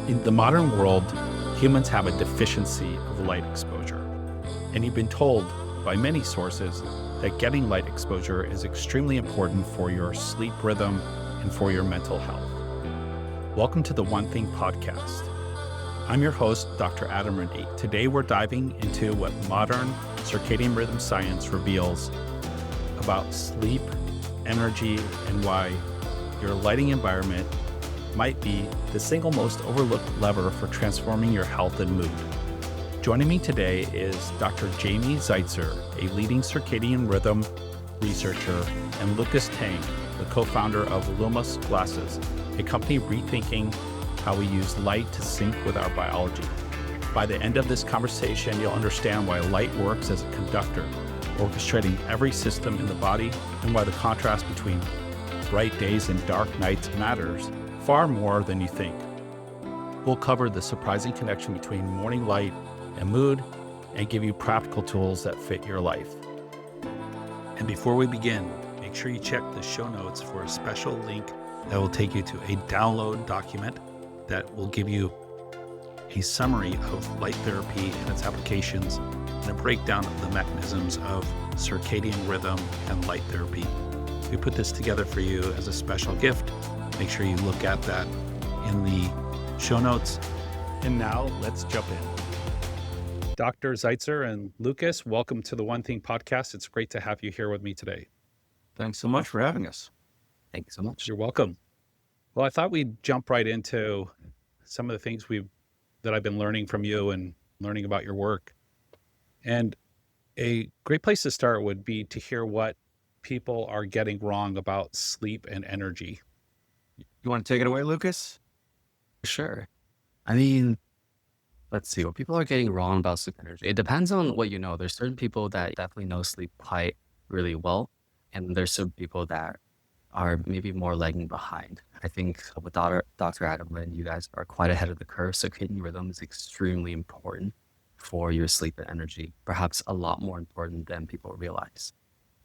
In the modern world, humans have a deficiency of light exposure, and you've been told by many sources that getting light exposure is extremely important for your sleep rhythm and for your mental health. Welcome to the One Thing podcast. I'm your host, Dr. Adam Rindy. Today we're diving into what modern circadian rhythm science reveals about sleep, energy, and why your lighting environment might be the single most overlooked lever for transforming your health and mood. Joining me today is Dr. Jamie Zeitzer, a leading circadian rhythm researcher, and Lucas Tang, the co-founder of Lumos Glasses, a company rethinking how we use light to sync with our biology. By the end of this conversation, you'll understand why light works as a conductor, orchestrating every system in the body, and why the contrast between bright days and dark nights matters far more than you think. We'll cover the surprising connection between morning light and mood and give you practical tools that fit your life. And before we begin, make sure you check the show notes for a special link that will take you to a download document that will give you a summary of light therapy and its applications and a breakdown of the mechanisms of circadian rhythm and light therapy. We put this together for you as a special gift. Make sure you look at that in the show notes. And now let's jump in. Dr. Zeitzer and Lucas, welcome to the One Thing podcast. It's great to have you here with me today. Thanks so much for having us. Thank you so much. You're welcome. Well, I thought we'd jump right into some of the things that I've been learning from you and learning about your work. And a great place to start would be to hear what people are getting wrong about sleep and energy. You want to take it away, Lucas? Sure. I mean, let's see what people are getting wrong about sleep energy. It depends on what you know. There's certain people that definitely know sleep quite really well, and there's some people that are maybe more lagging behind. I think with Dr. Adam Lin, you guys are quite ahead of the curve. Circadian rhythm is extremely important for your sleep and energy, perhaps a lot more important than people realize.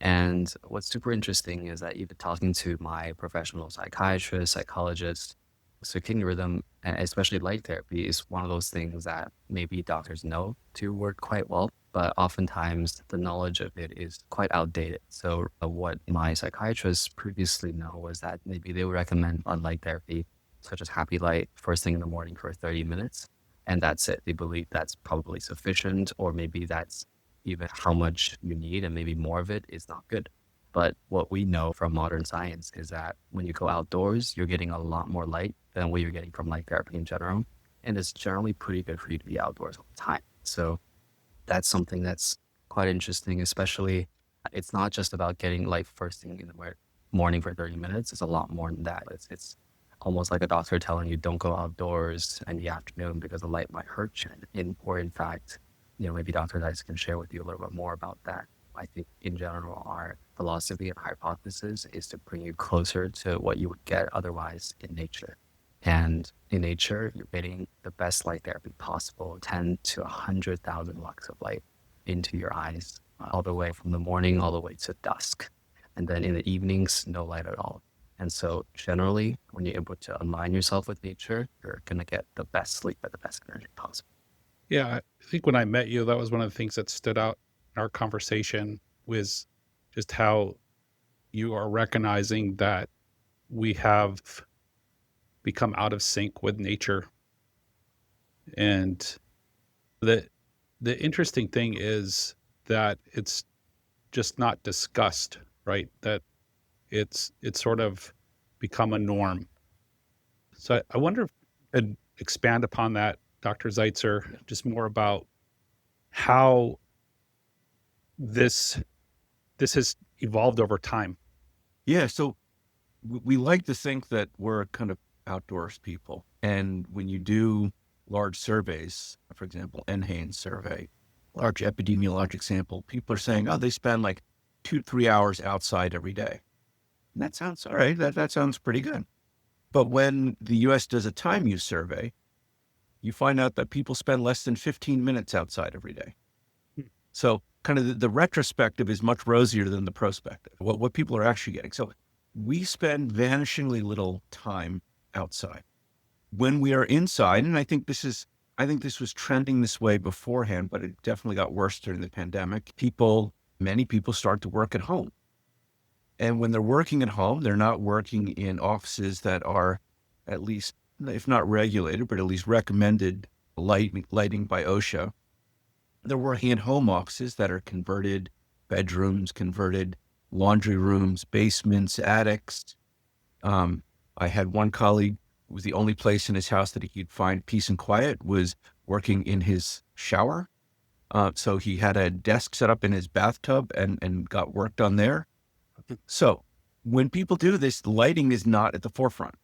And what's super interesting is that even talking to my professional psychiatrist, psychologist, circadian rhythm, and especially light therapy is one of those things that maybe doctors know to work quite well, but oftentimes the knowledge of it is quite outdated. So what my psychiatrist previously know was that maybe they would recommend on light therapy, such as happy light, first thing in the morning for 30 minutes. And that's it. They believe that's probably sufficient, or maybe that's even how much you need, and maybe more of it is not good. But what we know from modern science is that when you go outdoors, you're getting a lot more light than what you're getting from light therapy in general. And it's generally pretty good for you to be outdoors all the time. So that's something that's quite interesting, especially it's not just about getting light first thing in the morning for 30 minutes. It's a lot more than that. It's almost like a doctor telling you don't go outdoors in the afternoon because the light might hurt you. Or in fact, maybe Dr. Dice can share with you a little bit more about that. I think in general, our philosophy and hypothesis is to bring you closer to what you would get otherwise in nature. And in nature, you're getting the best light therapy possible, 10 to 100,000 lux of light into your eyes, all the way from the morning, all the way to dusk. And then in the evenings, no light at all. And so generally, when you're able to align yourself with nature, you're going to get the best sleep at the best energy possible. Yeah, I think when I met you, that was one of the things that stood out in our conversation was just how you are recognizing that we have become out of sync with nature. And the interesting thing is that it's just not discussed, right? That it's sort of become a norm. So I wonder if you could expand upon that, Dr. Zeitzer, just more about how this has evolved over time. Yeah, so we like to think that we're kind of outdoors people. And when you do large surveys, for example, NHANES survey, large epidemiologic sample, people are saying, they spend like 2 to 3 hours outside every day. And that sounds all right. That sounds pretty good. But when the US does a time use survey, you find out that people spend less than 15 minutes outside every day. So kind of the retrospective is much rosier than the prospective, what people are actually getting. So we spend vanishingly little time outside. when we are inside, and I think this was trending this way beforehand, but it definitely got worse during the pandemic. Many people start to work at home. And when they're working at home, they're not working in offices that are at least, if not regulated, but at least recommended lighting by OSHA. They're working in home offices that are converted bedrooms, converted laundry rooms, basements, attics. I had one colleague, it was the only place in his house that he could find peace and quiet was working in his shower. So he had a desk set up in his bathtub and got work done there. So when people do this, lighting is not at the forefront.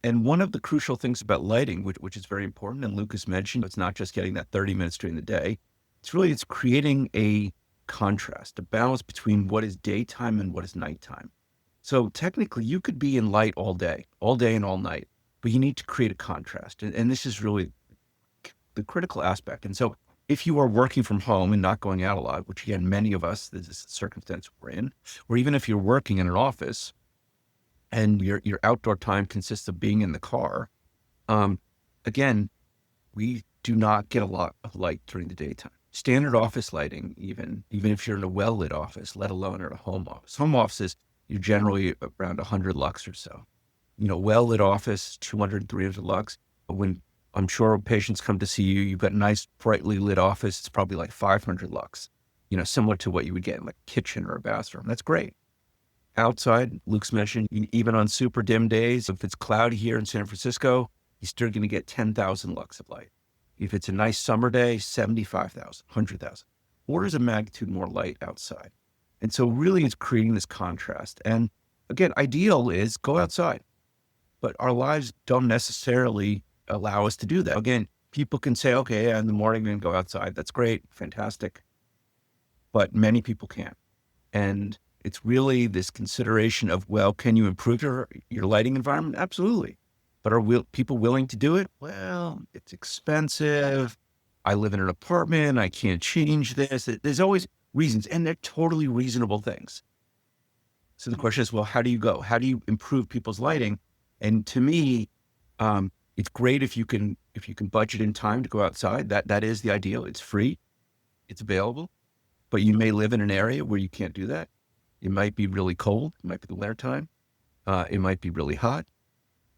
And one of the crucial things about lighting, which is very important, and Lucas mentioned, it's not just getting that 30 minutes during the day. It's creating a contrast, a balance between what is daytime and what is nighttime. So technically you could be in light all day and all night, but you need to create a contrast. And this is really the critical aspect. And so if you are working from home and not going out a lot, which again, many of us, this is the circumstance we're in, or even if you're working in an office and your outdoor time consists of being in the car, again, we do not get a lot of light during the daytime. Standard office lighting, even if you're in a well-lit office, let alone at a home office. Home offices, you're generally around 100 lux or so. Well-lit office, 200, 300 lux. When I'm sure patients come to see you, you've got a nice brightly lit office, it's probably like 500 lux, similar to what you would get in like a kitchen or a bathroom. That's great. Outside, Luke's mentioned, even on super dim days, if it's cloudy here in San Francisco, you're still going to get 10,000 lux of light. If it's a nice summer day, 75,000, 100,000. Orders of magnitude more light outside. And so really it's creating this contrast. And again, ideal is go outside, but our lives don't necessarily allow us to do that. Again, people can say, okay, in the morning I'm going to go outside. That's great, fantastic. But many people can't. And it's really this consideration of, well, can you improve your lighting environment? Absolutely. But are people willing to do it? Well, it's expensive. I live in an apartment. I can't change this. There's always reasons, and they're totally reasonable things. So the question is, well, how do you go? How do you improve people's lighting? And to me, it's great if you can budget in time to go outside. That is the ideal. It's free, it's available, but you may live in an area where you can't do that. It might be really cold. It might be the winter time. It might be really hot.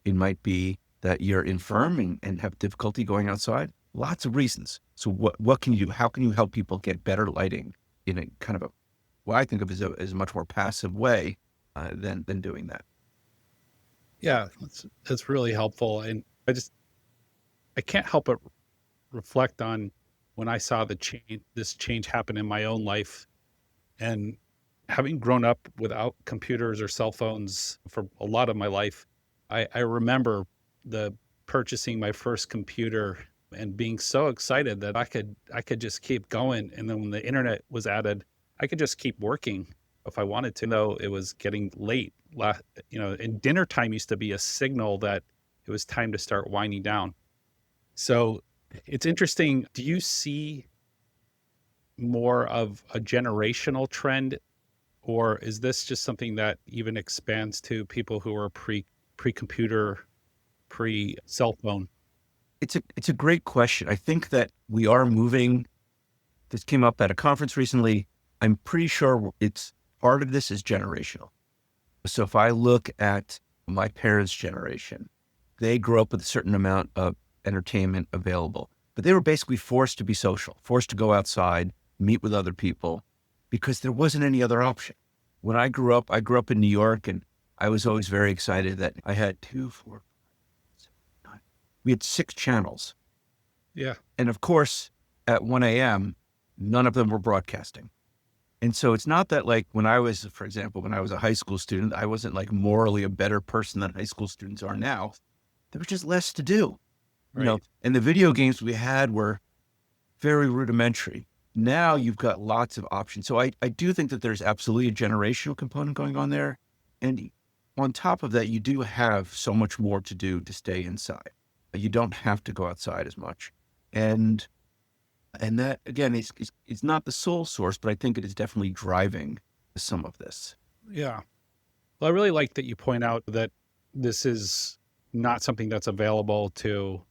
It might be that you're infirm and have difficulty going outside. Lots of reasons. So what can you do? How can you help people get better lighting in a kind of what I think of as a much more passive way than doing that? Yeah, that's really helpful. And I can't help but reflect on when I saw this change happen in my own life, and having grown up without computers or cell phones for a lot of my life, I remember purchasing my first computer and being so excited that I could just keep going. And then when the internet was added, I could just keep working if I wanted to. Though it was getting late, and dinner time used to be a signal that it was time to start winding down. So it's interesting. Do you see more of a generational trend, or is this just something that even expands to people who are pre-computer, pre-cell phone? It's a great question. I think that we are moving. This came up at a conference recently. I'm pretty sure it's part of this is generational. So if I look at my parents' generation, they grew up with a certain amount of entertainment available, but they were basically forced to be social, forced to go outside, meet with other people, because there wasn't any other option. When I grew up in New York, and I was always very excited that I had 2, 4, 5, 6, 9. We had 6 channels. Yeah. And of course, at 1 a.m., none of them were broadcasting. And so it's not that like for example, when I was a high school student, I wasn't like morally a better person than high school students are now. There was just less to do, Right. and the video games we had were very rudimentary. Now you've got lots of options. So I do think that there's absolutely a generational component going on there. And on top of that, you do have so much more to do to stay inside. You don't have to go outside as much. And that, again, is not the sole source, but I think it is definitely driving some of this. Yeah. Well, I really like that you point out that this is not something that's available to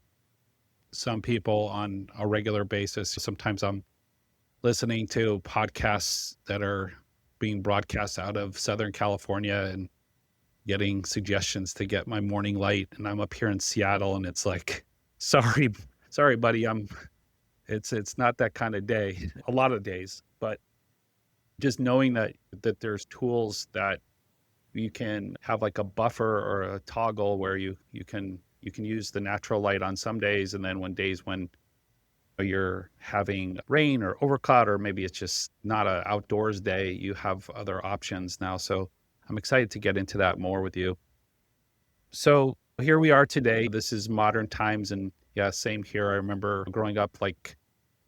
some people on a regular basis. Sometimes I'm listening to podcasts that are being broadcast out of Southern California and getting suggestions to get my morning light. And I'm up here in Seattle and it's like, sorry, buddy. It's not that kind of day, a lot of days, but just knowing that there's tools that you can have like a buffer or a toggle where you can use the natural light on some days. And then when you're having rain or overcast, or maybe it's just not an outdoors day, you have other options now. So I'm excited to get into that more with you. So here we are today. This is modern times. And yeah, same here. I remember growing up, like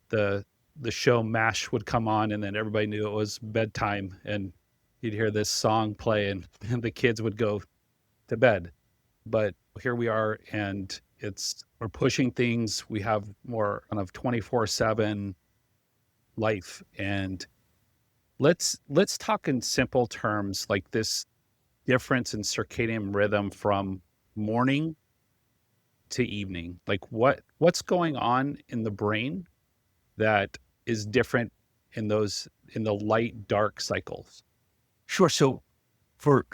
the show MASH would come on and then everybody knew it was bedtime and you'd hear this song play and the kids would go to bed. But here we are, and we're pushing things. We have more kind of 24/7 life. And let's talk in simple terms, like this difference in circadian rhythm from morning to evening. Like what's going on in the brain that is different in the light dark cycles? Sure. So for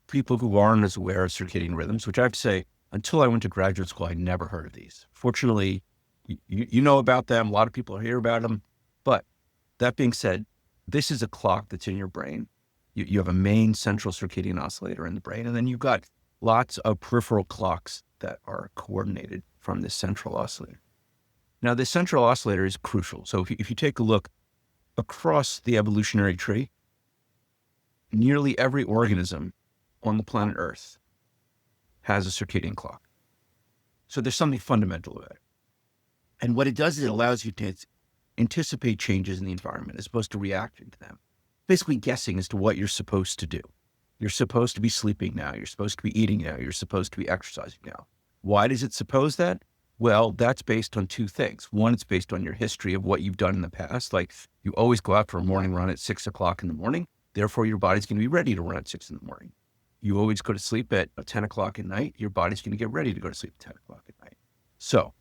people who aren't as aware of circadian rhythms, which I have to say, until I went to graduate school, I never heard of these. Fortunately, you know about them. A lot of people hear about them. But that being said, this is a clock that's in your brain. You have a main central circadian oscillator in the brain, and then you've got lots of peripheral clocks that are coordinated from this central oscillator. Now, this central oscillator is crucial. So if you take a look across the evolutionary tree, nearly every organism on the planet Earth has a circadian clock. So there's something fundamental about it. And what it does is it allows you to anticipate changes in the environment as opposed to reacting to them. Basically guessing as to what you're supposed to do. You're supposed to be sleeping now. You're supposed to be eating now. You're supposed to be exercising now. Why does it suppose that? Well, that's based on two things. One, it's based on your history of what you've done in the past. Like you always go out for a morning run at 6 o'clock in the morning. Therefore, your body's going to be ready to run at 6 in the morning. You always go to sleep at 10 o'clock at night. Your body's going to get ready to go to sleep at 10 o'clock at night. So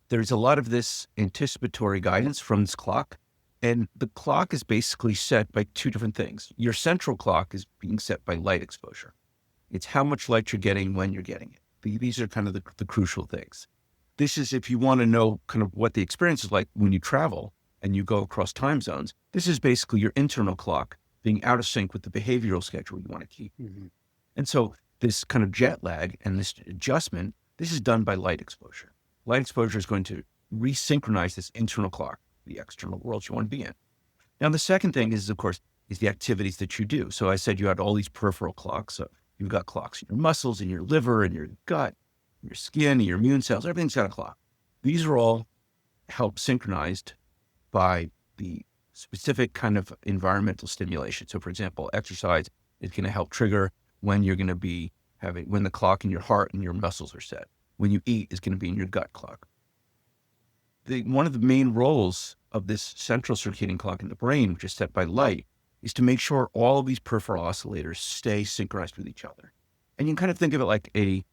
there's a lot of this anticipatory guidance from this clock. And the clock is basically set by two different things. Your central clock is being set by light exposure. It's how much light you're getting when you're getting it. These are kind of the crucial things. This is if you want to know kind of what the experience is like when you travel and you go across time zones. This is basically your internal clock being out of sync with the behavioral schedule you want to keep. Mm-hmm. And so this kind of jet lag and this adjustment, this is done by light exposure. Light exposure is going to resynchronize this internal clock, the external world you want to be in. Now, the second thing is, of course, is the activities that you do. So I said you had all these peripheral clocks. So you've got clocks in your muscles, in your liver, in your gut, in your skin, in your immune cells. Everything's got a clock. These are all helped synchronized by the specific kind of environmental stimulation. So for example, exercise is going to help trigger when you're going to be when the clock in your heart and your muscles are set. When you eat is going to be in your gut clock. One of the main roles of this central circadian clock in the brain, which is set by light, is to make sure all of these peripheral oscillators stay synchronized with each other. And you can kind of think of it like a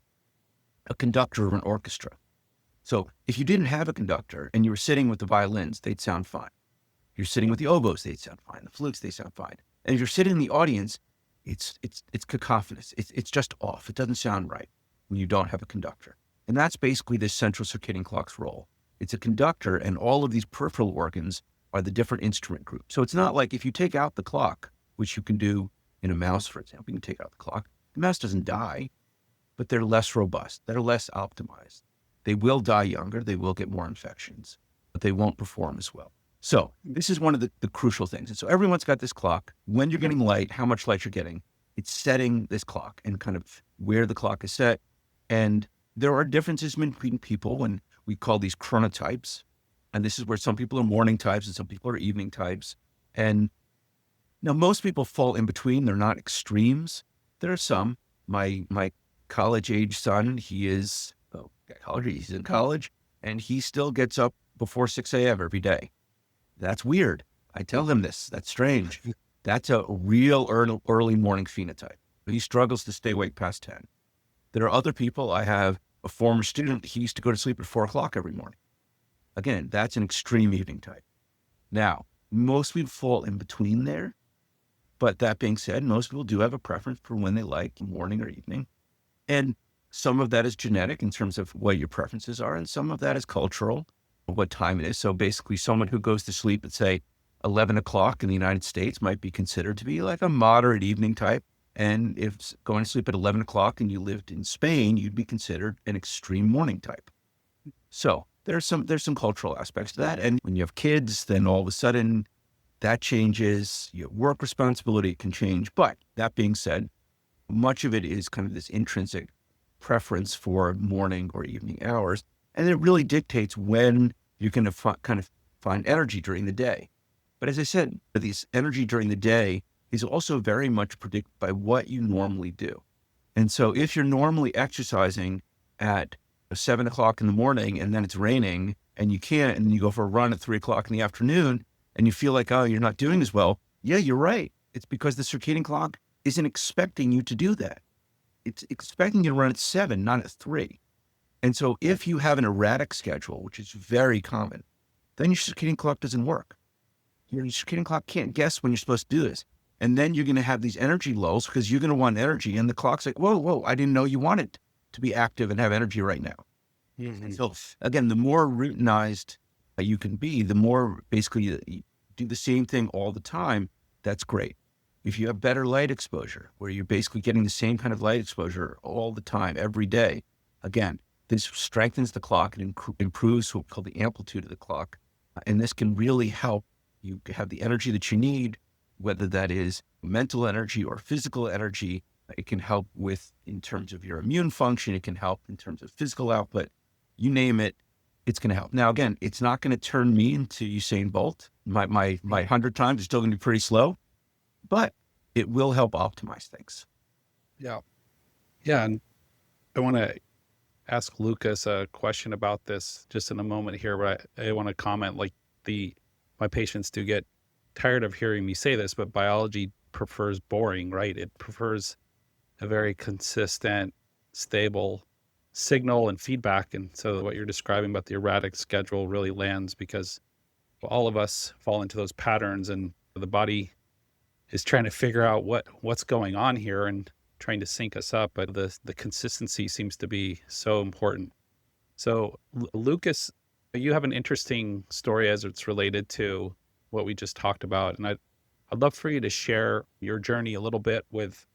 conductor of an orchestra. So if you didn't have a conductor and you were sitting with the violins, they'd sound fine. You're sitting with the oboes, they'd sound fine. The flutes, they sound fine. And if you're sitting in the audience, it's cacophonous. It's just off. It doesn't sound right when you don't have a conductor. And that's basically this central circadian clock's role. It's a conductor, and all of these peripheral organs are the different instrument groups. So it's not like if you take out the clock, which you can do in a mouse, for example, you can take out the clock. The mouse doesn't die, but they're less robust. They're less optimized. They will die younger. They will get more infections, but they won't perform as well. So this is one of the crucial things. And so everyone's got this clock. When you're getting light, how much light you're getting, it's setting this clock and kind of where the clock is set. And there are differences between people, and we call these chronotypes. And this is where some people are morning types and some people are evening types. And now most people fall in between. They're not extremes. There are some. My college-age son, he's in college, and he still gets up before 6 a.m. every day. That's weird. I tell him this. That's strange. That's a real early morning phenotype. He struggles to stay awake past 10. There are other people. I have a former student. He used to go to sleep at 4 o'clock every morning. Again, that's an extreme evening type. Now, most people fall in between there. But that being said, most people do have a preference for when they like morning or evening. And some of that is genetic in terms of what your preferences are. And some of that is cultural, what time it is. So basically someone who goes to sleep at say 11 o'clock in the United States might be considered to be like a moderate evening type. And if going to sleep at 11 o'clock and you lived in Spain, you'd be considered an extreme morning type. So there's some cultural aspects to that. And when you have kids, then all of a sudden that changes. Your work responsibility can change. But that being said, much of it is kind of this intrinsic preference for morning or evening hours. And it really dictates when you're going to kind of find energy during the day. But as I said, this energy during the day is also very much predicted by what you normally do. And so if you're normally exercising at 7 o'clock in the morning and then it's raining and you can't, and you go for a run at 3 o'clock in the afternoon and you feel like, oh, you're not doing as well. Yeah, you're right. It's because the circadian clock isn't expecting you to do that. It's expecting you to run at 7, not at 3. And so if you have an erratic schedule, which is very common, then your circadian clock doesn't work. Your circadian clock can't guess when you're supposed to do this. And then you're going to have these energy lulls because you're going to want energy. And the clock's like, whoa, I didn't know you wanted to be active and have energy right now. And so again, the more routinized you can be, the more basically you do the same thing all the time. That's great. If you have better light exposure, where you're basically getting the same kind of light exposure all the time, every day, again, this strengthens the clock and improves what we call the amplitude of the clock. And this can really help you have the energy that you need, whether that is mental energy or physical energy. It can help with in terms of your immune function. It can help in terms of physical output. You name it, it's going to help. Now, again, it's not going to turn me into Usain Bolt. My 100 times is still going to be pretty slow, but it will help optimize things. Yeah. And I want to ask Lucas a question about this just in a moment here, but I want to comment, like my patients do get tired of hearing me say this, but biology prefers boring, right? It prefers a very consistent, stable signal and feedback. And so what you're describing about the erratic schedule really lands because all of us fall into those patterns and the body is trying to figure out what's going on here and trying to sync us up. But the consistency seems to be so important. So Lucas, you have an interesting story as it's related to what we just talked about. And I'd love for you to share your journey a little bit with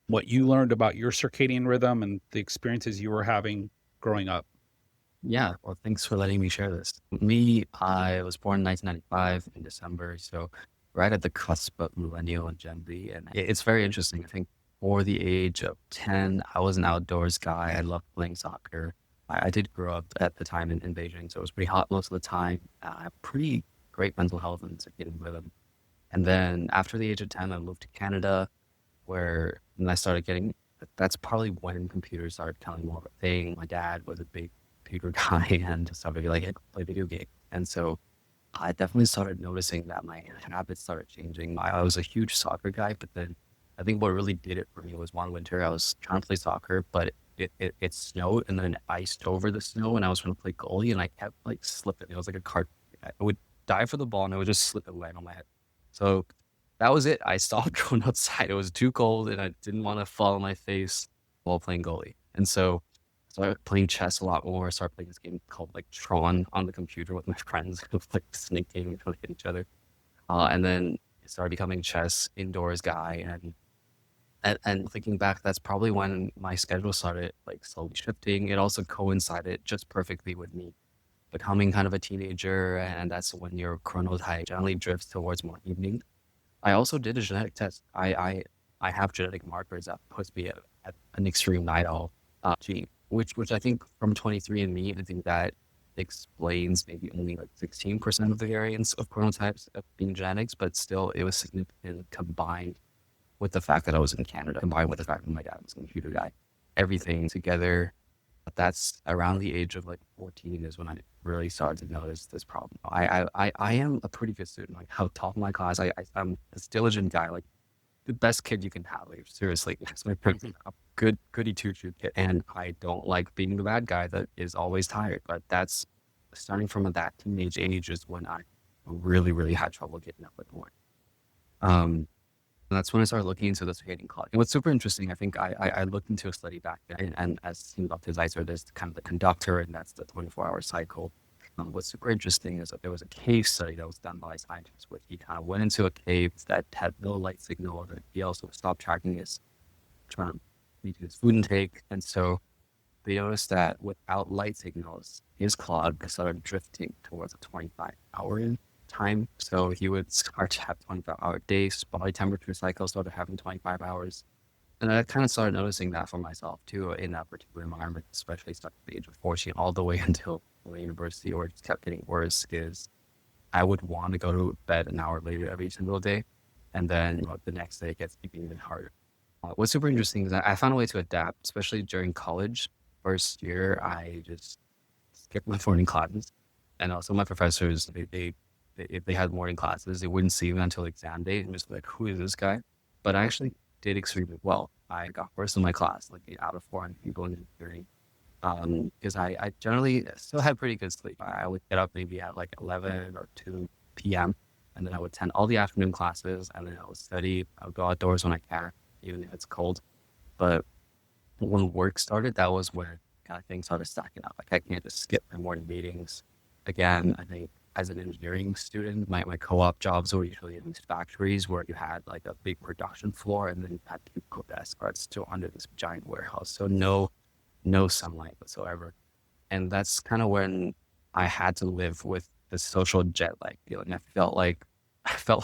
what you learned about your circadian rhythm and the experiences you were having growing up. Yeah, well, thanks for letting me share this. I was born in 1995 in December, so right at the cusp of millennial and Gen Z. And it's very interesting. I think for the age of 10, I was an outdoors guy. I loved playing soccer. I did grow up at the time in Beijing, so it was pretty hot most of the time. I have pretty great mental health and circadian rhythm. And then after the age of 10, I moved to Canada, and I started getting, that's probably when computers started becoming more of a thing. My dad was a big computer guy and started like, hey, play video game. And so I definitely started noticing that my habits started changing. I was a huge soccer guy, but then I think what really did it for me was one winter I was trying to play soccer, but it snowed and then it iced over the snow and I was trying to play goalie and I kept like slipping. It was like a cart. I would dive for the ball and it would just slip and land on my head. So that was it. I stopped going outside. It was too cold and I didn't want to fall on my face while playing goalie. And so I started playing chess a lot more. I started playing this game called like Tron on the computer with my friends, like snake game, trying to hit each other. And then I started becoming chess indoors guy. And thinking back, that's probably when my schedule started like slowly shifting. It also coincided just perfectly with me becoming kind of a teenager. And that's when your chronotype generally drifts towards more evening. I also did a genetic test. I have genetic markers that puts me at an extreme night owl gene, which I think from 23andMe, I think that explains maybe only like 16% of the variance of chronotypes of being genetics, but still it was significant combined with the fact that I was in Canada, combined with the fact that my dad was a computer guy. Everything together, that's around the age of like 14 is when I really started to notice this problem. I am a pretty good student. Like how top of my class, I'm a diligent guy. Like the best kid you can have. Like, seriously, that's my perfect, a good goody two shoe kid. And I don't like being the bad guy that is always tired. But that's starting from that teenage age is when I really, really had trouble getting up in the morning. Um, and that's when I started looking into the circadian clock. And what's super interesting, I think I looked into a study back then, and as seen Dr. Zeitzer, there's kind of the conductor, and that's the 24-hour cycle. What's super interesting is that there was a cave study that was done by scientists where he kind of went into a cave that had no light signal, and he also stopped tracking his trying to meet his food intake. And so they noticed that without light signals, his clock started drifting towards a 25-hour time. So he would start to have 25-hour days, body temperature cycle started having 25 hours. And I kind of started noticing that for myself too in that particular environment, especially starting at the age of 14 all the way until the university, where it just kept getting worse, is I would want to go to bed an hour later every single day. And then the next day it gets even harder. What's super interesting is that I found a way to adapt, especially during college. First year, I just skipped my morning classes. And also my professors, if they had morning classes, they wouldn't see me until exam day and just like, who is this guy? But I actually did extremely well. I got first in my class, like 8 out of 400 people in engineering. Because I generally still had pretty good sleep. I would get up maybe at like 11 or 2 p.m. and then I would attend all the afternoon classes, and then I would study. I would go outdoors when I can, even if it's cold. But when work started, that was when kind of things started stacking up. Like I can't just skip my morning meetings. Again, I think as an engineering student, my co-op jobs were usually in these factories where you had like a big production floor, and then you had cubicle desks or it's still under this giant warehouse. So no sunlight whatsoever. And that's kind of when I had to live with the social jet lag feeling. I felt like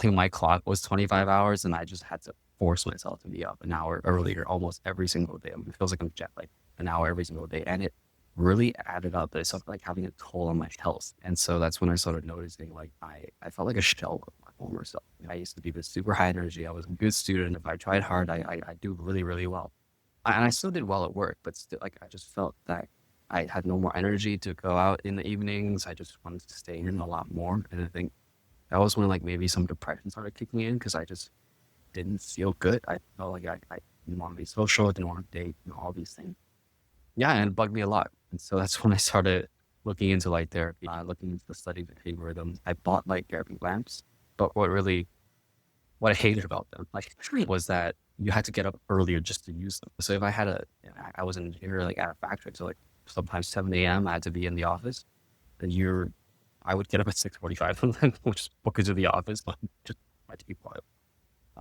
my clock was 25 hours and I just had to force myself to be up an hour earlier almost every single day. I mean, it feels like I'm jet lagged an hour every single day. And it really added up. It started like having a toll on my health. And so that's when I started noticing like I felt like a shell of my former self. I used to be this super high energy. I was a good student. If I tried hard, I do really, really well. And I still did well at work, but still, like I just felt that I had no more energy to go out in the evenings. I just wanted to stay in a lot more. And I think that was when like maybe some depression started kicking in because I just didn't feel good. I felt like I didn't want to be social, I didn't want to date, all these things. Yeah, and it bugged me a lot. And so that's when I started looking into light therapy, looking into the study of circadian rhythms. I bought light therapy lamps, but what I hated about them, like, was that you had to get up earlier just to use them. So if I had I was an engineer like at a factory, so like sometimes 7 a.m. I had to be in the office. And I would get up at 6:45 and then just book into the office, like, just my tea pile.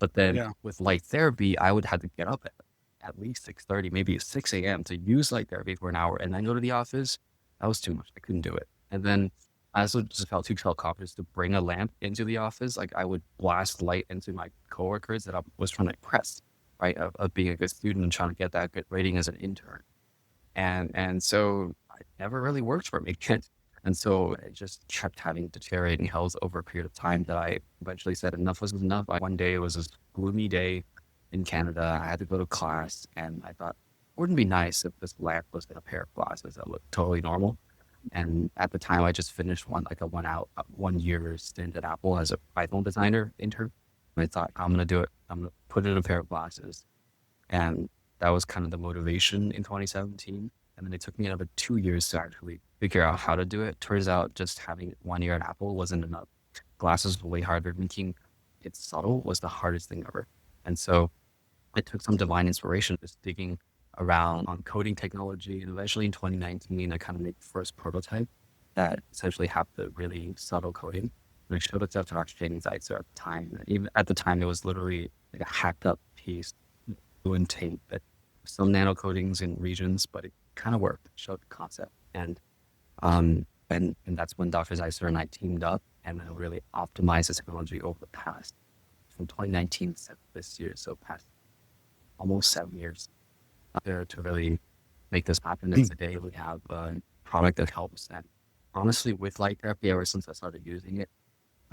But then Yeah. with light therapy, I would have to get up at least 6:30, maybe 6 a.m. to use light therapy for an hour and then go to the office. That was too much. I couldn't do it. And then I also just felt too self-conscious to bring a lamp into the office. Like I would blast light into my coworkers that I was trying to impress, right? Of being a good student and trying to get that good rating as an intern. And so it never really worked for me. And so it just kept having deteriorating health over a period of time that I eventually said enough was enough. One day it was this gloomy day in Canada. I had to go to class, and I thought, wouldn't it be nice if this lamp was in a pair of glasses that looked totally normal? And at the time, I just finished a 1 year stint at Apple as a iPhone designer intern. And I thought, I'm gonna do it. I'm gonna put in a pair of glasses, and that was kind of the motivation in 2017. And then it took me another 2 years to actually figure out how to do it. Turns out just having 1 year at Apple wasn't enough. Glasses were way harder. Making it subtle was the hardest thing ever. And so it took some divine inspiration, just digging around on coding technology. And eventually in 2019, I kind of made the first prototype that essentially had the really subtle coding. And I showed it to Dr. Zeitzer at the time. And even at the time, it was literally like a hacked up piece, glue and tape, that some nano coatings in regions, but it kind of worked. It showed the concept. And that's when Dr. Zeitzer and I teamed up and then really optimized the technology over the past, from 2019 to this year, so past almost 7 years, to really make this happen. And today we have a product that helps. And honestly, with light therapy, ever since I started using it,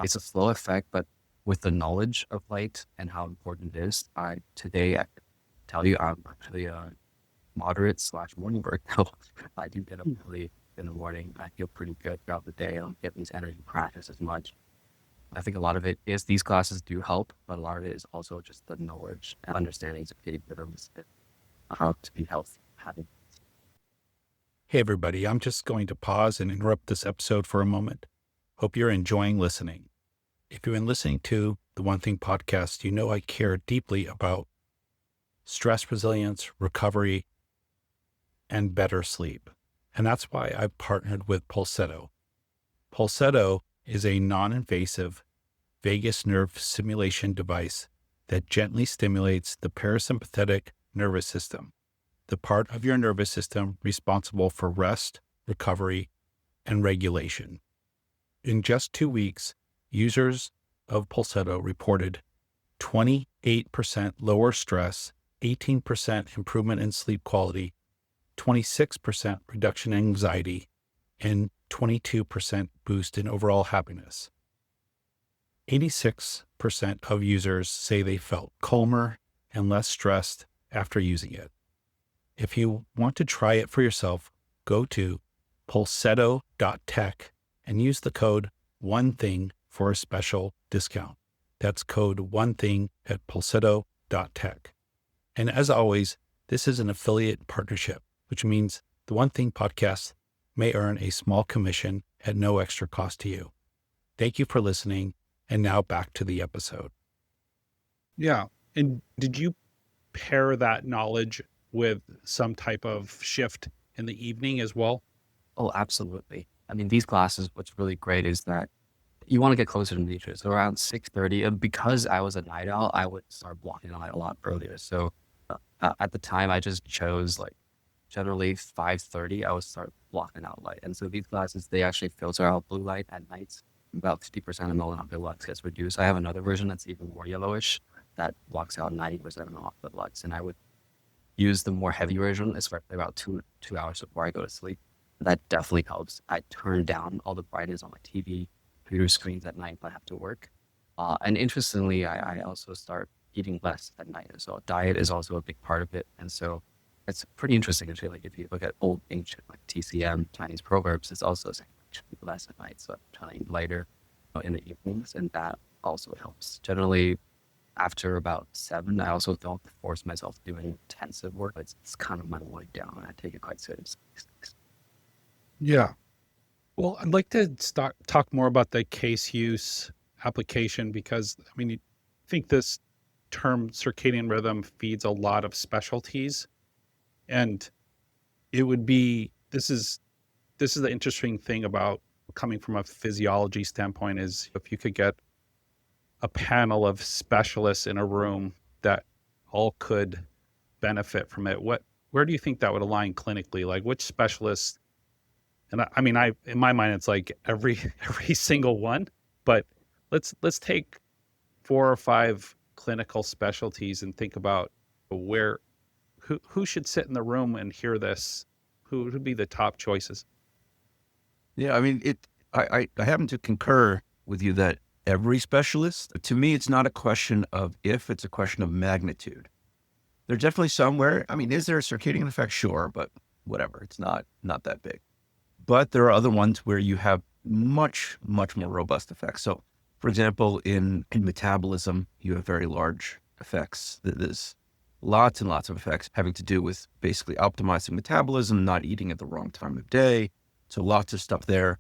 it's a slow effect, but with the knowledge of light and how important it is, today I can tell you I'm actually a moderate / morning workout. I do get up early in the morning. I feel pretty good throughout the day. I don't get these energy crashes as much. I think a lot of it is these classes do help, but a lot of it is also just the knowledge and understanding circadian rhythms and how to be healthy. Hey, everybody, I'm just going to pause and interrupt this episode for a moment. Hope you're enjoying listening. If you've been listening to the One Thing podcast, you know I care deeply about stress resilience, recovery, and better sleep. And that's why I've partnered with Pulsetto. Pulsetto is a non-invasive vagus nerve stimulation device that gently stimulates the parasympathetic nervous system, the part of your nervous system responsible for rest, recovery, and regulation. In just 2 weeks, users of Pulsetto reported 28% lower stress, 18% improvement in sleep quality, 26% reduction in anxiety, and 22% boost in overall happiness. 86% of users say they felt calmer and less stressed after using it. If you want to try it for yourself, go to pulsetto.tech and use the code ONETHING for a special discount. That's code ONETHING at pulsetto.tech. And as always, this is an affiliate partnership, which means the One Thing podcast may earn a small commission at no extra cost to you. Thank you for listening. And now back to the episode. Yeah. And did you pair that knowledge with some type of shift in the evening as well? Oh, absolutely. I mean, these classes, what's really great is that you want to get closer to nature. So around 6:30, and because I was a night owl, I would start blocking out a lot earlier. So at the time, I just chose like generally 5:30, I would start blocking out light. And so these classes, they actually filter out blue light at night. About 50% of melanopic lux gets reduced. I have another version that's even more yellowish that blocks out 90% of melanopic lux. And I would use the more heavy version, especially about two hours before I go to sleep. That definitely helps. I turn down all the brightness on my TV, computer screens at night if I have to work. And interestingly, I also start eating less at night. So diet is also a big part of it. And so it's pretty interesting actually. Like if you look at old ancient like TCM, Chinese proverbs, it's also saying eat less at night. So I'm trying to eat lighter in the evenings, and that also helps. Generally, after about 7, I also don't force myself to do any intensive work. It's kind of my way down, and I take it quite seriously. Yeah. Well, I'd like to talk more about the case use application because, I mean, I think this term circadian rhythm feeds a lot of specialties. And it would be, this is the interesting thing about coming from a physiology standpoint is if you could get a panel of specialists in a room that all could benefit from it, where do you think that would align clinically? Like which specialists? And I mean, in my mind, it's like every single one, but let's take 4 or 5 clinical specialties and think about who should sit in the room and hear this? Who would be the top choices? Yeah, I mean, I happen to concur with you that every specialist, to me, it's not a question of if, it's a question of magnitude. There's definitely somewhere, I mean, is there a circadian effect? Sure, but whatever, it's not that big. But there are other ones where you have much, much more robust effects. So, for example, in metabolism, you have very large effects. There's lots and lots of effects having to do with basically optimizing metabolism, not eating at the wrong time of day. So lots of stuff there.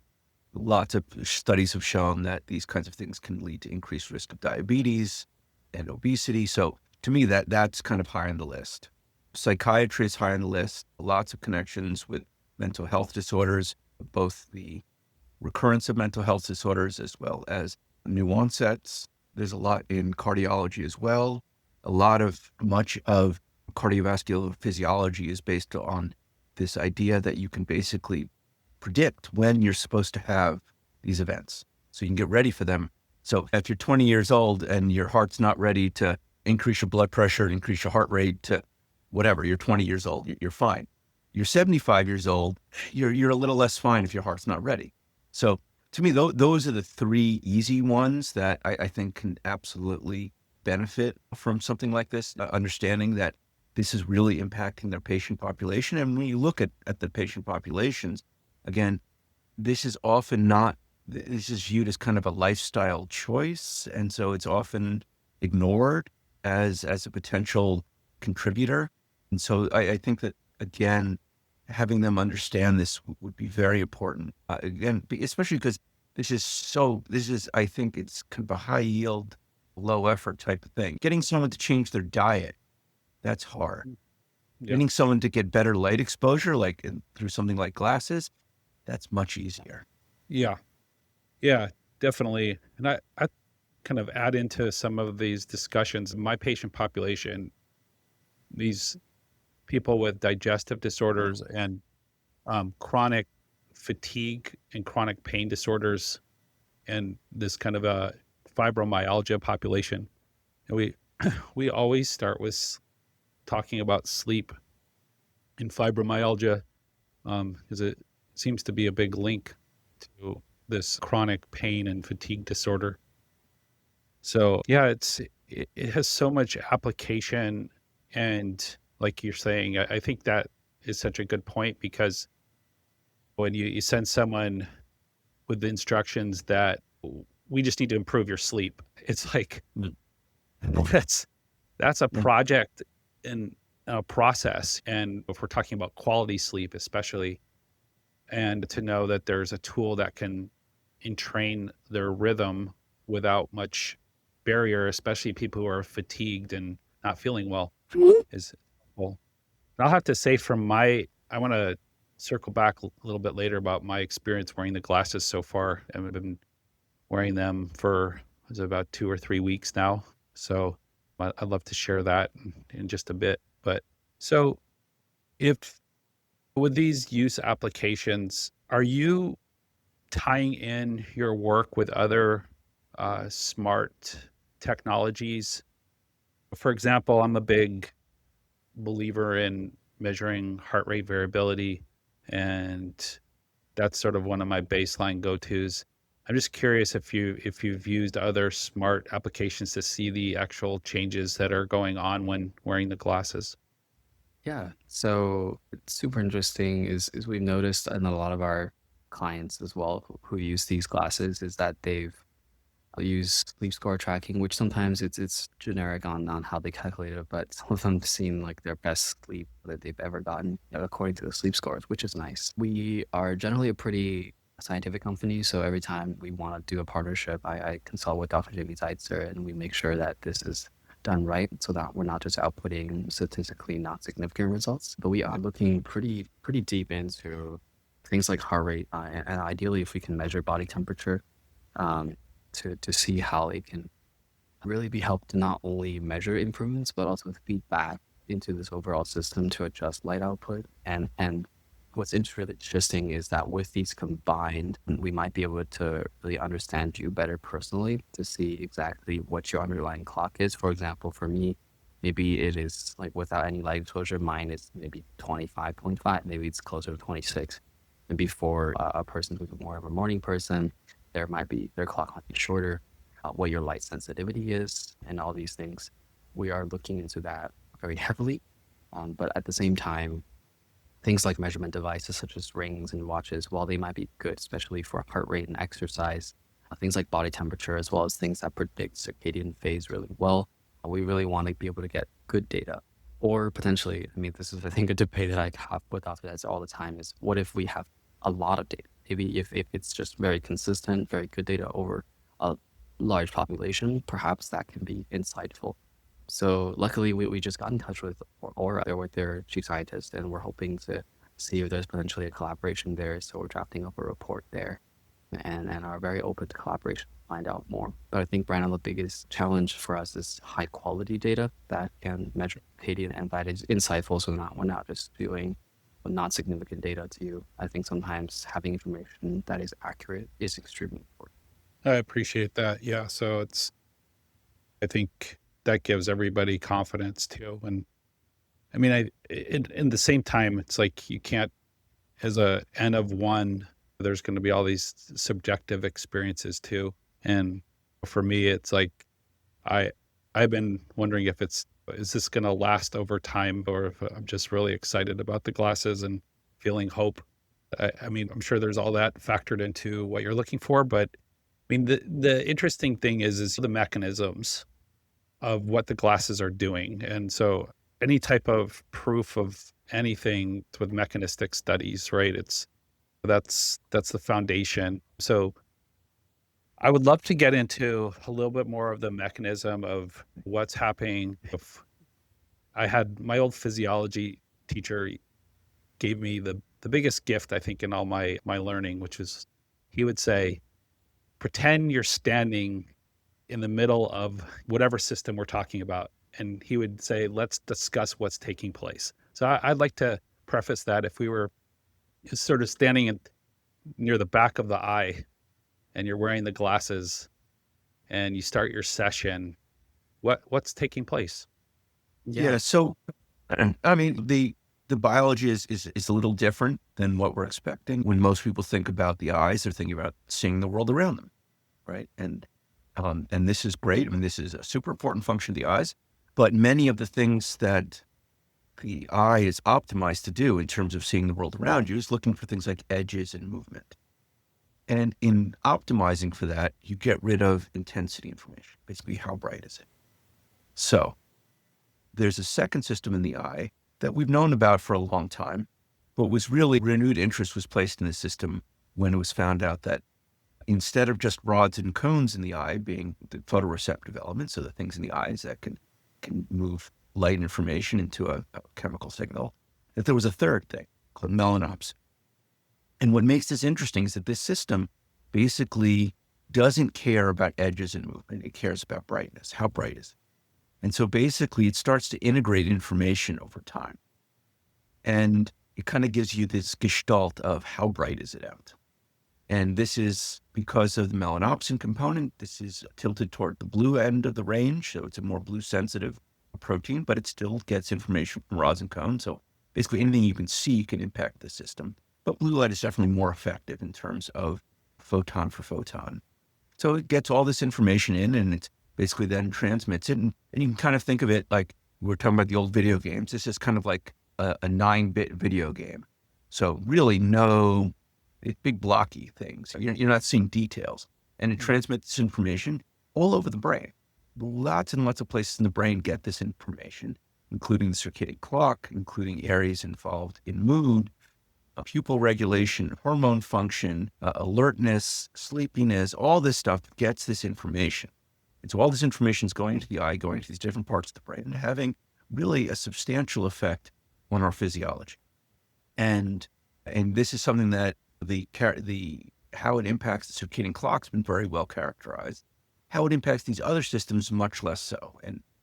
Lots of studies have shown that these kinds of things can lead to increased risk of diabetes and obesity. So to me, that's kind of high on the list. Psychiatry is high on the list. Lots of connections with mental health disorders, both the recurrence of mental health disorders as well as new onsets. There's a lot in cardiology as well. Much of cardiovascular physiology is based on this idea that you can basically predict when you're supposed to have these events so you can get ready for them. So if you're 20 years old and your heart's not ready to increase your blood pressure, increase your heart rate to whatever, you're 20 years old, you're fine. You're 75 years old, you're a little less fine if your heart's not ready. So to me, those are the 3 easy ones that I think can absolutely benefit from something like this, understanding that this is really impacting their patient population. And when you look at the patient populations, again, this is often not this is viewed as kind of a lifestyle choice, and so it's often ignored as a potential contributor. And so I think that, again, having them understand this would be very important. Again, especially because this is, I think it's kind of a high yield, low effort type of thing. Getting someone to change their diet, that's hard. Yeah. Getting someone to get better light exposure, like through something like glasses, that's much easier. Yeah. Yeah, definitely. And I kind of add into some of these discussions. My patient population, these people with digestive disorders and chronic fatigue and chronic pain disorders, and this kind of a fibromyalgia population. And we always start with talking about sleep and fibromyalgia, because it seems to be a big link to this chronic pain and fatigue disorder. So yeah, it has so much application, and like you're saying, I think that is such a good point, because when you send someone with the instructions that we just need to improve your sleep, it's like that's a project and a process. And if we're talking about quality sleep, especially, and to know that there's a tool that can entrain their rhythm without much barrier, especially people who are fatigued and not feeling well, is helpful. And I'll have to say I want to circle back a little bit later about my experience wearing the glasses so far. And I've been wearing them for about 2 or 3 weeks now. So I'd love to share that in just a bit. But so if with these use applications, are you tying in your work with other smart technologies? For example, I'm a big believer in measuring heart rate variability, and that's sort of one of my baseline go-tos. I'm just curious if you've used other smart applications to see the actual changes that are going on when wearing the glasses. Yeah. So it's super interesting is we've noticed in a lot of our clients as well who use these glasses is that they've used sleep score tracking, which sometimes it's generic on how they calculate it, but some of them seem like their best sleep that they've ever gotten according to the sleep scores, which is nice. We are generally a pretty scientific company, so every time we want to do a partnership, I consult with Dr. Jamie Zeitzer, and we make sure that this is done right, so that we're not just outputting statistically not significant results, but we are looking pretty deep into things like heart rate, and ideally if we can measure body temperature, to see how it can really be helped to not only measure improvements, but also feedback into this overall system to adjust light output. And what's really interesting is that with these combined, we might be able to really understand you better personally to see exactly what your underlying clock is. For example, for me, maybe it is like without any light exposure, mine is maybe 25.5, maybe it's closer to 26. And before a person who's more of a morning person, their clock might be shorter, what your light sensitivity is, and all these things. We are looking into that very heavily. But at the same time, things like measurement devices such as rings and watches, while they might be good, especially for heart rate and exercise, things like body temperature, as well as things that predict circadian phase really well, we really want to be able to get good data. Or potentially, I mean, this is, I think, a debate that I have with doctors all the time is, what if we have a lot of data? Maybe if it's just very consistent, very good data over a large population, perhaps that can be insightful. So luckily, we just got in touch with Aura, with their chief scientist, and we're hoping to see if there's potentially a collaboration there. So we're drafting up a report there and are very open to collaboration to find out more. But I think, Brandon, the biggest challenge for us is high quality data that can measure circadian, and that is insightful. So we're not just doing not significant data to you. I think sometimes having information that is accurate is extremely important. I appreciate that. Yeah. So I think that gives everybody confidence too. And I mean, in the same time, it's like you can't, as a N of one, there's going to be all these subjective experiences too. And for me, it's like, I've been wondering if is this going to last over time, or if I'm just really excited about the glasses and feeling hope I mean, I'm sure there's all that factored into what you're looking for, but I mean, the interesting thing is the mechanisms of what the glasses are doing. And so any type of proof of anything with mechanistic studies, right? That's the foundation. So I would love to get into a little bit more of the mechanism of what's happening. If I had my old physiology teacher gave me the biggest gift, I think, in all my learning, which is he would say, pretend you're standing in the middle of whatever system we're talking about. And he would say, let's discuss what's taking place. So I'd like to preface that if we were sort of standing near the back of the eye and you're wearing the glasses and you start your session, what's taking place? Yeah. So, I mean, the biology is a little different than what we're expecting. When most people think about the eyes, they're thinking about seeing the world around them, right? And this is great. I mean, this is a super important function of the eyes, but many of the things that the eye is optimized to do in terms of seeing the world around you is looking for things like edges and movement. And in optimizing for that, you get rid of intensity information, basically how bright is it? So there's a second system in the eye that we've known about for a long time, but was really renewed interest was placed in the system when it was found out that instead of just rods and cones in the eye being the photoreceptive elements, so the things in the eyes that can move light information into a chemical signal, that there was a third thing called melanopsin. And what makes this interesting is that this system basically doesn't care about edges and movement. It cares about brightness. How bright is it? And so basically it starts to integrate information over time. And it kind of gives you this gestalt of how bright is it out. And this is because of the melanopsin component. This is tilted toward the blue end of the range. So it's a more blue sensitive protein, but it still gets information from rods and cones. So basically anything you can see can impact the system. But blue light is definitely more effective in terms of photon for photon. So it gets all this information in and it basically then transmits it. And you can kind of think of it like we were talking about the old video games. This is kind of like a 9-bit video game. So really big blocky things. You're not seeing details. And it transmits this information all over the brain. Lots and lots of places in the brain get this information, including the circadian clock, including areas involved in mood, pupil regulation, hormone function, alertness, sleepiness, all this stuff gets this information. And so all this information is going to the eye, going to these different parts of the brain, and having really a substantial effect on our physiology. And this is something that how it impacts the circadian clock's been very well characterized. How it impacts these other systems, much less so.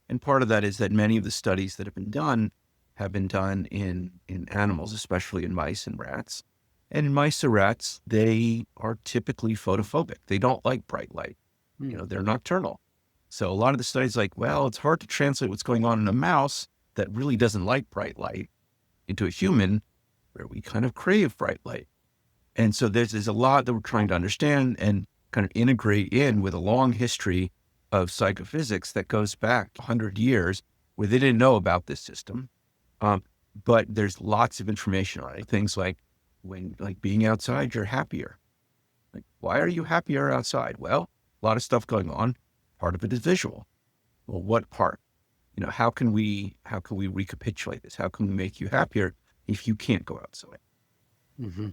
And part of that is that many of the studies that have been done in animals, especially in mice and rats. And in mice and rats, they are typically photophobic. They don't like bright light. They're nocturnal. So a lot of the studies like, well, it's hard to translate what's going on in a mouse that really doesn't like bright light into a human where we kind of crave bright light. And so there's a lot that we're trying to understand and kind of integrate in with a long history of psychophysics that goes back 100 years where they didn't know about this system. But there's lots of information on it. Things like being outside, you're happier. Like, why are you happier outside? Well, a lot of stuff going on. Part of it is visual. Well, what part? How can we recapitulate this? How can we make you happier if you can't go outside? Mm-hmm.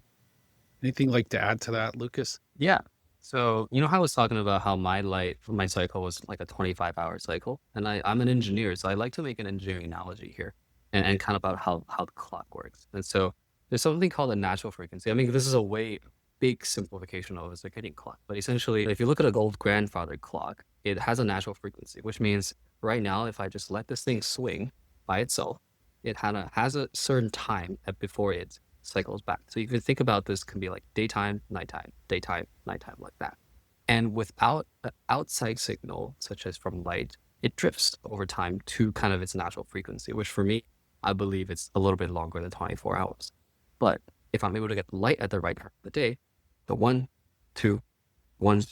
Anything like to add to that, Lucas? Yeah. So, how I was talking about how my cycle was like a 25-hour cycle, and I'm an engineer, so I like to make an engineering analogy here and kind of about how the clock works. And so there's something called a natural frequency. I mean, this is a way big simplification of a circadian clock, but essentially, if you look at a old grandfather clock, it has a natural frequency, which means right now, if I just let this thing swing by itself, it has a certain time before it cycles back. So you can think about this can be like daytime, nighttime, like that. And without an outside signal, such as from light, it drifts over time to kind of its natural frequency, which for me, I believe it's a little bit longer than 24 hours. But if I'm able to get light at the right time of the day, the 1, 2, 1,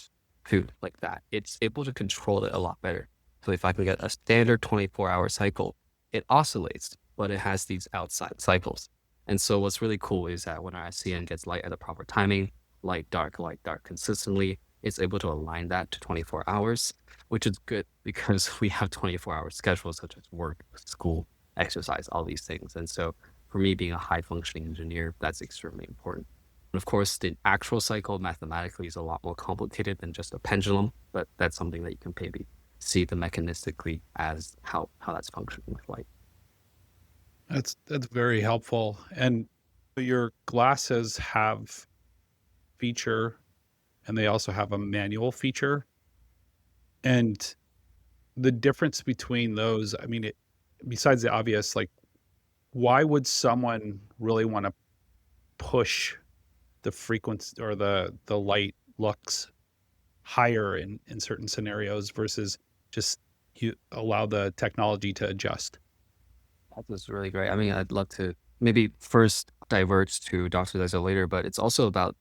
2, like that, it's able to control it a lot better. So if I can get a standard 24-hour cycle, it oscillates, but it has these outside cycles. And so what's really cool is that when our SCN gets light at the proper timing, light, dark consistently, it's able to align that to 24 hours, which is good because we have 24-hour schedules such as work, school, exercise, all these things. And so for me, being a high functioning engineer, that's extremely important. And of course, the actual cycle mathematically is a lot more complicated than just a pendulum, but that's something that you can maybe see the mechanistically as how that's functioning with light. That's very helpful. And your glasses have feature, and they also have a manual feature. And the difference between those, I mean, besides the obvious, like, why would someone really want to push the frequency or the light lux higher in certain scenarios versus just you allow the technology to adjust? That was really great. I mean, I'd love to maybe first diverge to Dr. Zeitzer later, but it's also about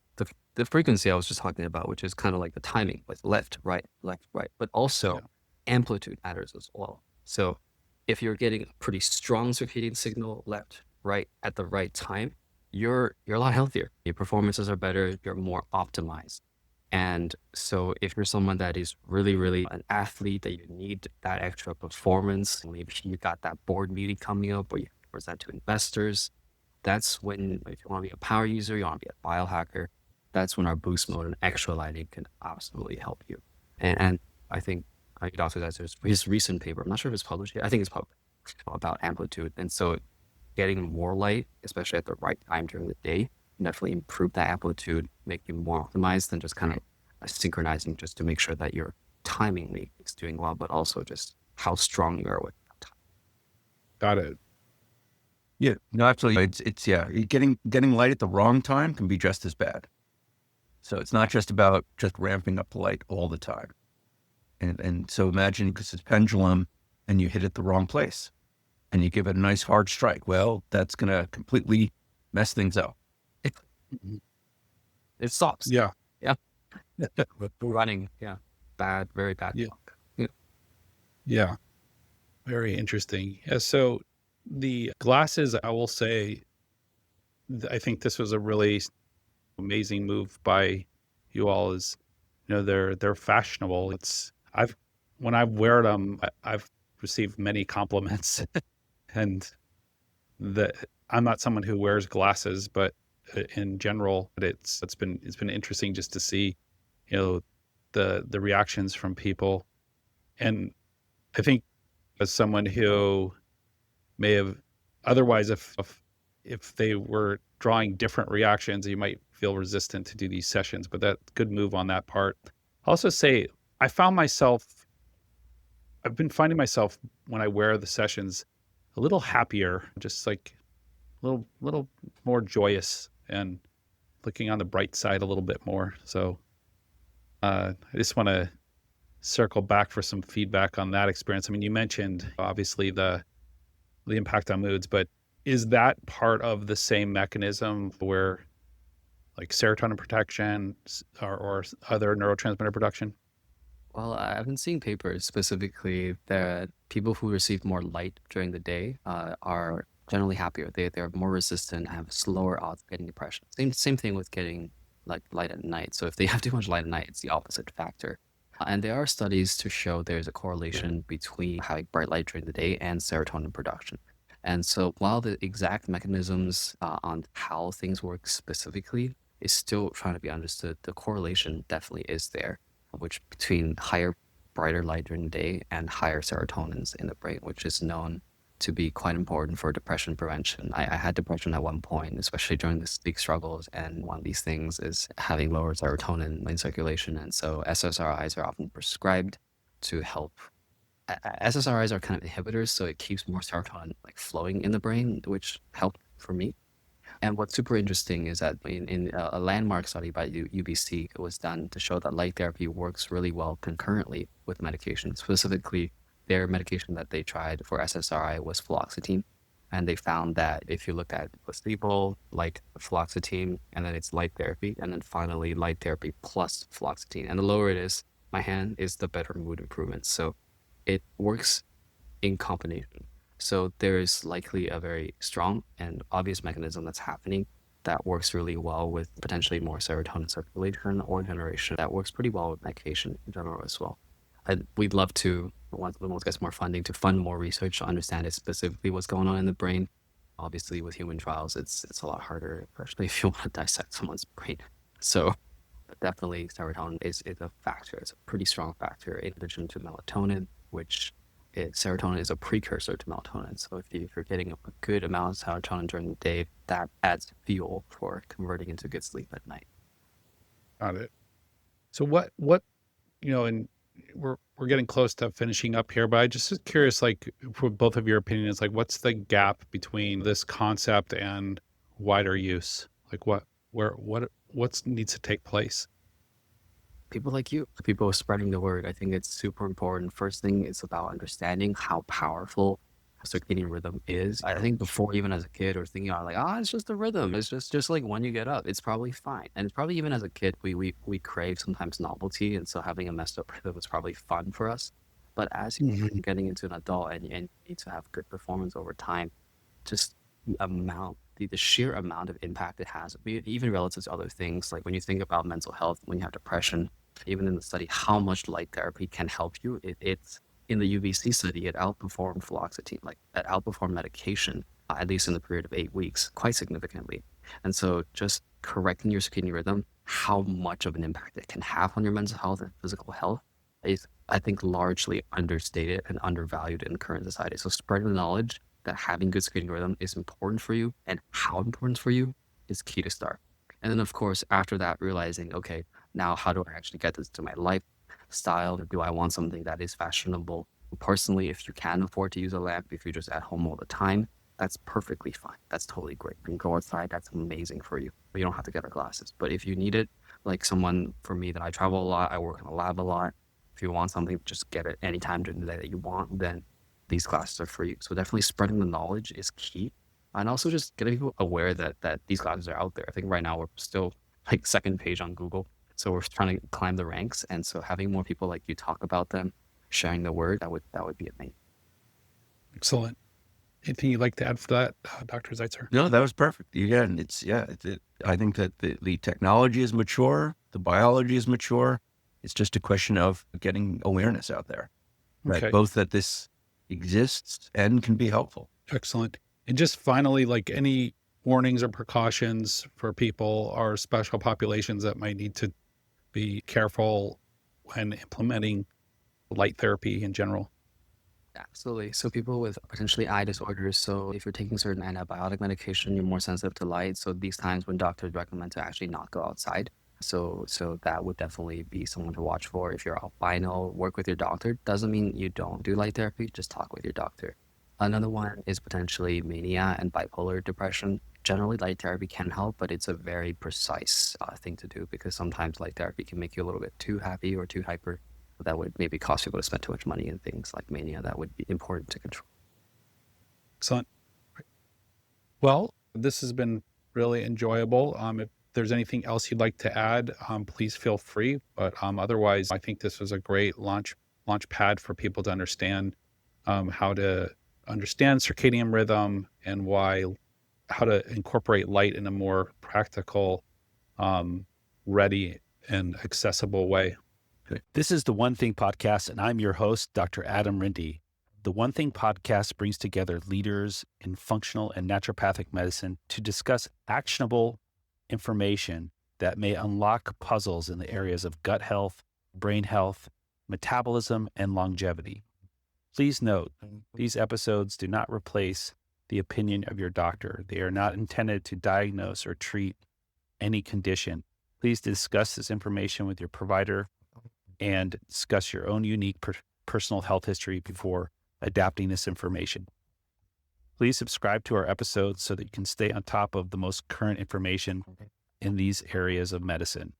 the frequency I was just talking about, which is kind of like the timing, like left, right, but also amplitude matters as well. So if you're getting a pretty strong circadian signal left, right at the right time, you're a lot healthier. Your performances are better. You're more optimized. And so if you're someone that is really, really an athlete that you need that extra performance, maybe you got that board meeting coming up where you have to present to investors, that's when, if you want to be a power user, you want to be a biohacker, that's when our boost mode and extra lighting can absolutely help you. And I think Dr. Zeitzer's his recent paper, I'm not sure if it's published yet, I think it's published, about amplitude. And so getting more light, especially at the right time during the day, definitely improve that amplitude, make you more optimized than just kind of synchronizing just to make sure that your timing is doing well, but also just how strong you are with that time. Got it. Yeah, no, absolutely. It's getting light at the wrong time can be just as bad. So it's not just about just ramping up the light all the time. And so imagine, because it's pendulum and you hit it the wrong place and you give it a nice hard strike. Well, that's going to completely mess things up. It stops. Yeah. Yeah. Running. Yeah. Bad, very bad. Yeah. Yeah. Yeah. Very interesting. Yeah. So the glasses, I will say, I think this was a really amazing move by you all. Is, they're fashionable. When I wear them, I've received many compliments, and I'm not someone who wears glasses, but in general, it's been interesting just to see, the reactions from people. And I think as someone who may have otherwise, if they were drawing different reactions, you might feel resistant to do these sessions, but that good move on that part. I'll also say I've been finding myself when I wear the sessions a little happier, just like a little more joyous and looking on the bright side a little bit more. So I just want to circle back for some feedback on that experience. I mean, you mentioned obviously the impact on moods, but is that part of the same mechanism where like serotonin protection or other neurotransmitter production? Well, I've been seeing papers specifically that people who receive more light during the day are generally happier. They're more resistant, have slower odds of getting depression. Same thing with getting like light at night. So if they have too much light at night, it's the opposite factor. And there are studies to show there's a correlation between having bright light during the day and serotonin production. And so while the exact mechanisms on how things work specifically is still trying to be understood, the correlation definitely is there, which between higher, brighter light during the day and higher serotonins in the brain, which is known to be quite important for depression prevention. I had depression at one point, especially during the sleep struggles, and one of these things is having lower serotonin in circulation. And so SSRIs are often prescribed to help. SSRIs are kind of inhibitors, so it keeps more serotonin like flowing in the brain, which helped for me. And what's super interesting is that in a landmark study by UBC, it was done to show that light therapy works really well concurrently with medication. Specifically, their medication that they tried for SSRI was fluoxetine. And they found that if you look at placebo, like fluoxetine, and then it's light therapy, and then finally light therapy plus fluoxetine. And the lower it is, my hand, is the better mood improvement. So it works in combination. So there's likely a very strong and obvious mechanism that's happening that works really well with potentially more serotonin circulation or generation that works pretty well with medication in general as well. We'd love to, once Lumos gets more funding, to fund more research to understand it specifically what's going on in the brain. Obviously, with human trials, it's a lot harder, especially if you want to dissect someone's brain. So definitely serotonin is a factor. It's a pretty strong factor in addition to melatonin, which serotonin is a precursor to melatonin. So if you're getting a good amount of serotonin during the day, that adds fuel for converting into good sleep at night. Got it. So what and we're getting close to finishing up here, but I just was curious, like, for both of your opinions, like, what's the gap between this concept and wider use? Like, what needs to take place? People like you, people spreading the word. I think it's super important. First thing is about understanding how powerful circadian rhythm is. I think before, even as a kid, or thinking about like, it's just a rhythm. It's just like when you get up, it's probably fine. And it's probably even as a kid, we crave sometimes novelty, and so having a messed up rhythm is probably fun for us. But as you're getting into an adult and you need to have good performance over time, just the sheer amount of impact it has, even relative to other things. Like when you think about mental health, when you have depression, even in the study, how much light therapy can help you. It's in the UVC study, it outperformed fluoxetine, like it outperformed medication, at least in the period of 8 weeks, quite significantly. And so just correcting your circadian rhythm, how much of an impact it can have on your mental health and physical health is, I think, largely understated and undervalued in current society. So spreading the knowledge that having good circadian rhythm is important for you and how important for you is key to start. And then, of course, after that, realizing, okay, now how do I actually get this to my lifestyle? Do I want something that is fashionable? Personally, if you can afford to use a lamp, if you're just at home all the time, that's perfectly fine. That's totally great. You can go outside, that's amazing for you. But you don't have to get our glasses. But if you need it, like someone, for me, that I travel a lot, I work in a lab a lot. If you want something, just get it anytime during the day that you want, then these glasses are for you. So definitely spreading the knowledge is key. And also just getting people aware that these glasses are out there. I think right now we're still like second page on Google. So we're trying to climb the ranks. And so having more people like you talk about them, sharing the word, that would be amazing. Excellent. Anything you'd like to add for that, Dr. Zeitzer? No, that was perfect. Again, I think that the technology is mature, the biology is mature. It's just a question of getting awareness out there, right? Okay. Both that this exists and can be helpful. Excellent. And just finally, like, any warnings or precautions for people or special populations that might need to be careful when implementing light therapy in general? Absolutely. So people with potentially eye disorders, so if you're taking certain antibiotic medication, you're more sensitive to light. So these times when doctors recommend to actually not go outside. So that would definitely be someone to watch for. If you're albino, work with your doctor. Doesn't mean you don't do light therapy, just talk with your doctor. Another one is potentially mania and bipolar depression. Generally, light therapy can help, but it's a very precise thing to do, because sometimes light therapy can make you a little bit too happy or too hyper. That would maybe cause people to spend too much money in things like mania. That would be important to control. Excellent. Well, this has been really enjoyable. If there's anything else you'd like to add, please feel free. But otherwise, I think this was a great launch pad for people to understand how to understand circadian rhythm and how to incorporate light in a more practical, ready, and accessible way. This is the One Thing Podcast, and I'm your host, Dr. Adam Rindy. The One Thing Podcast brings together leaders in functional and naturopathic medicine to discuss actionable information that may unlock puzzles in the areas of gut health, brain health, metabolism, and longevity. Please note, these episodes do not replace the opinion of your doctor. They are not intended to diagnose or treat any condition. Please discuss this information with your provider and discuss your own unique personal health history before adapting this information. Please subscribe to our episodes so that you can stay on top of the most current information in these areas of medicine.